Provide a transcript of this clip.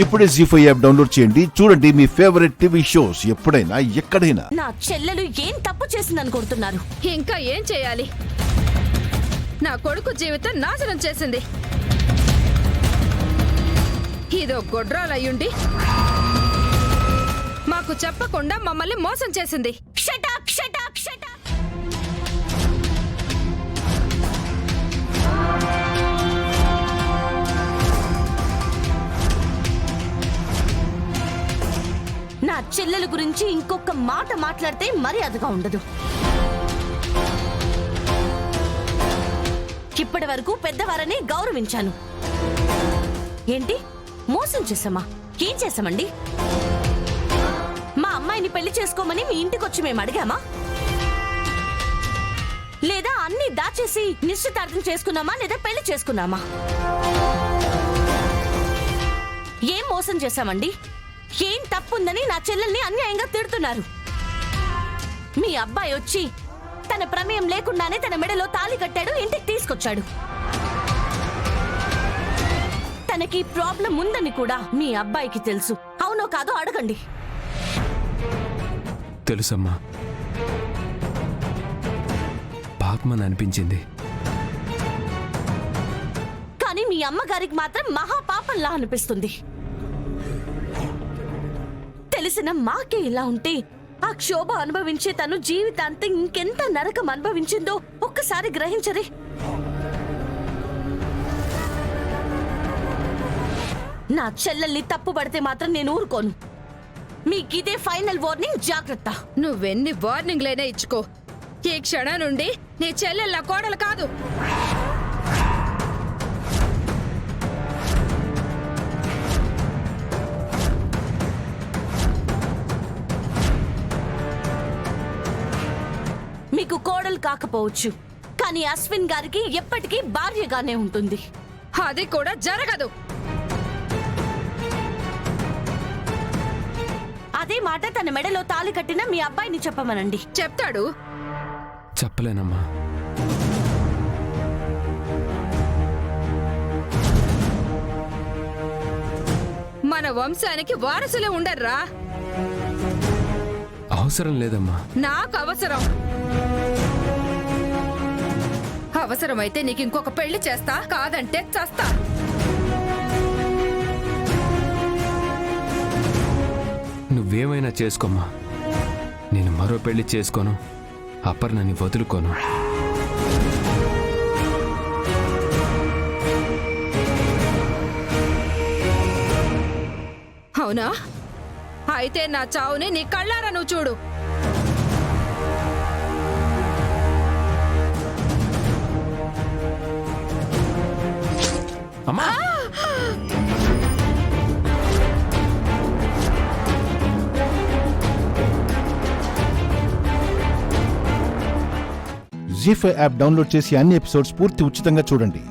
ఇప్పుడే జీ5 app download చేయండి. చూడండి మీ ఫేవరెట్ టీవీ షోస్ ఎప్పుడైనా ఎక్కడైనా. నా చెల్లెలు ఏం తప్పు చేసిందని కొడుతున్నారు? ఇంకా ఏం చేయాలి? నా కొడుకు జీవితం నాశనం చేసింది. ఇదో గొడ్రాలయ్యుండి మాకు చెప్పకుండా మమ్మల్ని మోసం చేసింది. Shut up, shut up, shut up. నా చెల్లెల గురించి ఇంకొక మాట మాట్లాడితే మర్యాదగా ఉండదు. ఇప్పటి వరకు పెద్దవారని గౌరవించాను. ఏంటి మోసం చేసామా? ఏం చేసామండి? మా అమ్మాయిని పెళ్లి చేసుకోమని మీ ఇంటికొచ్చి మేము అడిగామా? లేదా అన్ని దాచేసి నిశ్చితార్థం చేసుకున్నామా? లేదా పెళ్లి చేసుకున్నామా? ఏం మోసం చేశామండి? ఏం తప్పుందని నా చెల్లెల్ని అన్యాయంగా తిడుతున్నారు. మీ అబ్బాయి వచ్చి తన ప్రమేయం లేకుండానే తన మెడలో తాళి కట్టాడు, ఇంటికి తీసుకొచ్చాడు. తనకి ప్రాబ్లం ఉందని కూడా మీ అబ్బాయికి తెలుసు. అవునో కాదో అడగండి. తెలుసమ్మా, పాపమని అనిపించింది. కానీ మీ అమ్మగారికి మాత్రం మహాపాపంలా అనిపిస్తుంది. తెలిసిన మాకే ఇలా ఉంటే ఆ క్షోభ అనుభవించే తను జీవితాంతం ఇంకెంత నరకం అనుభవించిందో ఒక్కసారి గ్రహించరే. నా చెల్లెల్ని తప్పు పడితే మాత్రం నేను ఊరుకోను. మీకిదే ఫైనల్ వార్నింగ్, జాగ్రత్త. నువ్వెన్ని వార్నింగ్లైనా ఇచ్చుకో, ఈ క్షణం నుండి నీ చెల్లెళ్ళ కోడలు కాదు. మీకు కోడలు కాకపోవచ్చు, కానీ అశ్విన్ గారికి ఎప్పటికీ భార్యగానే ఉంటుంది. అది కూడా జరగదు. అదే మాట తన మెడలో తాళి కట్టిన మీ అబ్బాయిని చెప్పమనండి. చెప్తాడు. చెప్పలేనమ్మా. మన వంశానికి వారసులే ఉండర్రా. అవసరం లేదమ్మా. నాకు అవసరం. అవసరమైతే నీకు ఇంకొక పెళ్లి చేస్తా, కాదంటే చస్తా. నువ్వేమైనా చేసుకోమ్మా, నేను మరో పెళ్లి చేసుకోను, అపర్ణని వదులుకోను. అవునా? అయితే నా చావుని నీ కళ్ళారా నువ్వు చూడు. అమ్మా! జీ5 యాప్ డౌన్లోడ్ చేసి అన్ని ఎపిసోడ్స్ పూర్తి ఉచితంగా చూడండి.